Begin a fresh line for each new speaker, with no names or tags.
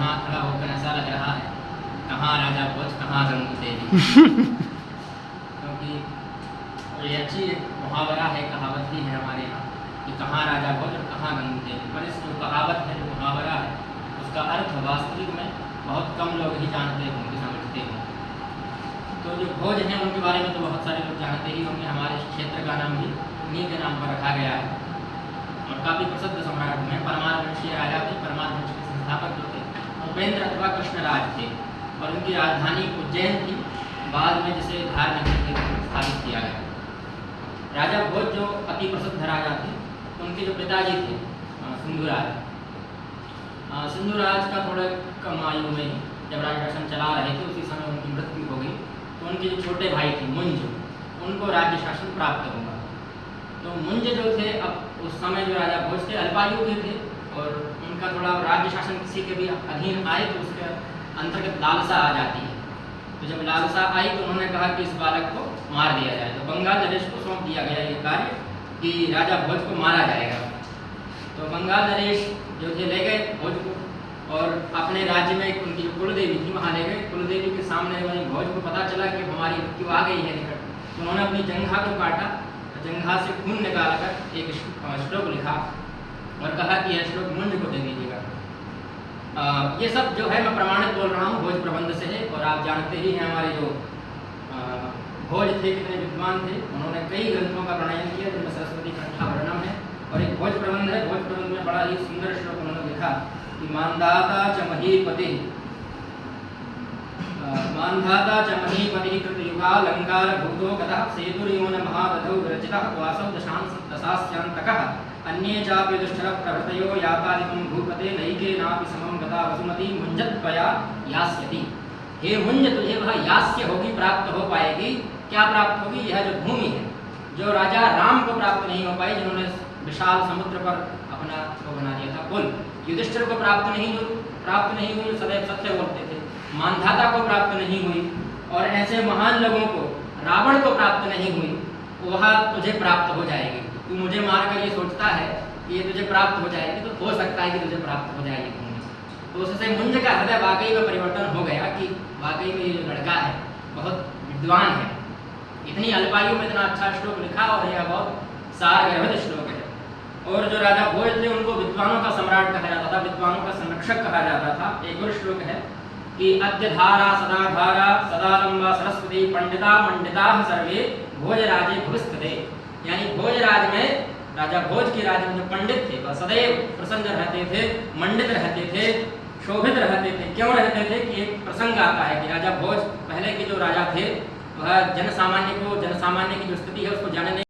यहाँ खड़ा होकर ऐसा लग रहा है कहाँ राजा भोज कहाँ गंगू तेली। क्योंकि ये अच्छी एक मुहावरा है, कहावत भी है हमारे यहाँ कि कहाँ राजा भोज और कहाँ गंगू तेली। पर इस जो कहावत है, जो मुहावरा है, उसका अर्थ वास्तविक में बहुत कम लोग ही जानते होंगे, समझते होंगे। तो जो भोज हैं उनके बारे में तो बहुत सारे लोग जानते ही होंगे। हमारे क्षेत्र का नाम भी उन्हीं के नाम पर रखा गया है और काफ़ी प्रसिद्ध सम्राट में परमार वंशीय राजा थे। परमार वंश के संस्थापक जो थे उपेंद्र अथवा कृष्णराज थे और उनकी राजधानी उज्जैन थी। बाद में जिसे धार्मिक स्थापित किया गया। राजा भोज जो अति प्रसिद्ध राजा थे, उनके जो पिताजी थे सिंधुराज, सिंधुराज का थोड़ा कम आयु में जब राज्य शासन चला रहे थे उसी समय उनकी मृत्यु हो गई। तो उनके जो छोटे भाई थे मुंज, उनको राज्य शासन प्राप्त हुआ। तो मुंज जो थे, अब उस समय जो राजा भोज थे अल्पायु के थे और उनका थोड़ा राज्य शासन किसी के भी अधीन आए तो उसके अंतर्गत लालसा आ जाती है। तो जब लालसा आई तो उन्होंने कहा कि इस बालक को मार दिया जाए। तो बंगाल नरेश को सौंप दिया गया ये कार्य कि राजा भोज को मारा जाएगा। तो बंगाल नरेश जो थे ले गए भोज को और अपने राज्य में उनकी जो कुलदेवी थी वहाँ ले गए। कुलदेवी के सामने भोज को पता चला कि हमारी मृत्यु आ गई है निकट, तो उन्होंने अपनी जंघा को काटा, जंघा से खून निकाल कर एक श्लोक लिखा और कहा कि यह श्लोक मुंज को दे दीजिएगा। ये सब जो है मैं प्रमाणित बोल रहा हूँ, भोज प्रबंध से है। और आप जानते ही हैं हमारे जो भोज थे कितने विद्वान थे। उन्होंने कई ग्रंथों का प्रणयन किया जिनमें सरस्वती कंठा वर्णम है और एक भोज प्रबंध है। भोज प्रबंध में बड़ा ही सुंदर श्लोक उन्होंने लिखा कि मानधाता च महीपति, मानधाता च महीपति कृतयुगालंकार भूतो गतः सेतुर्योन महादधौ विरचितः वासव दशास्यांतकः अन्ये चापि दुष्टरः प्रभृतयो यातादिकं भूपते नैके नापि समं गता वसुमती मुंजत्वया यास्यति। हे मुंज, तुझे वह यास्य होगी, प्राप्त हो पाएगी। क्या प्राप्त होगी? यह जो भूमि है जो राजा राम को प्राप्त नहीं हो पाई, जिन्होंने विशाल समुद्र पर अपना वो बना दिया था पुल। युधिष्ठिर को प्राप्त नहीं हुई, सदैव सत्य बोलते थे। मानधाता को प्राप्त नहीं हुई और ऐसे महान लोगों को, रावण को प्राप्त नहीं हुई, वह तुझे प्राप्त हो जाएगी। तू मुझे मारकर ये सोचता है कि ये तुझे प्राप्त हो जाएगी, तो हो सकता है कि तुझे प्राप्त हो जाएगी भूमि। तो उससे मुंज का हृदय वाकई में परिवर्तन हो गया कि वाकई में ये जो लड़का है बहुत विद्वान है। इतनी अल्पायु में इतना अच्छा श्लोक लिखा और यह बहुत सारगर्भित श्लोक है। और जो राजा भोज थे उनको विद्वानों का सम्राट कहा जाता था, विद्वानों का संरक्षक कहा जाता था। एक और श्लोक है कि अद्य धारा सदा लंबा सरस्वती पंडिता मंडिता सर्वे भोजराजे भुविस्थिते। यानी भोजराज में, राजा भोज के राज्य में जो पंडित थे वह सदैव प्रसन्न रहते थे, मंडित रहते थे, शोभित रहते थे। क्यों रहते थे कि एक प्रसंग आता है कि राजा भोज पहले के जो राजा थे वह जनसामान्य की जो स्थिति है उसको जानने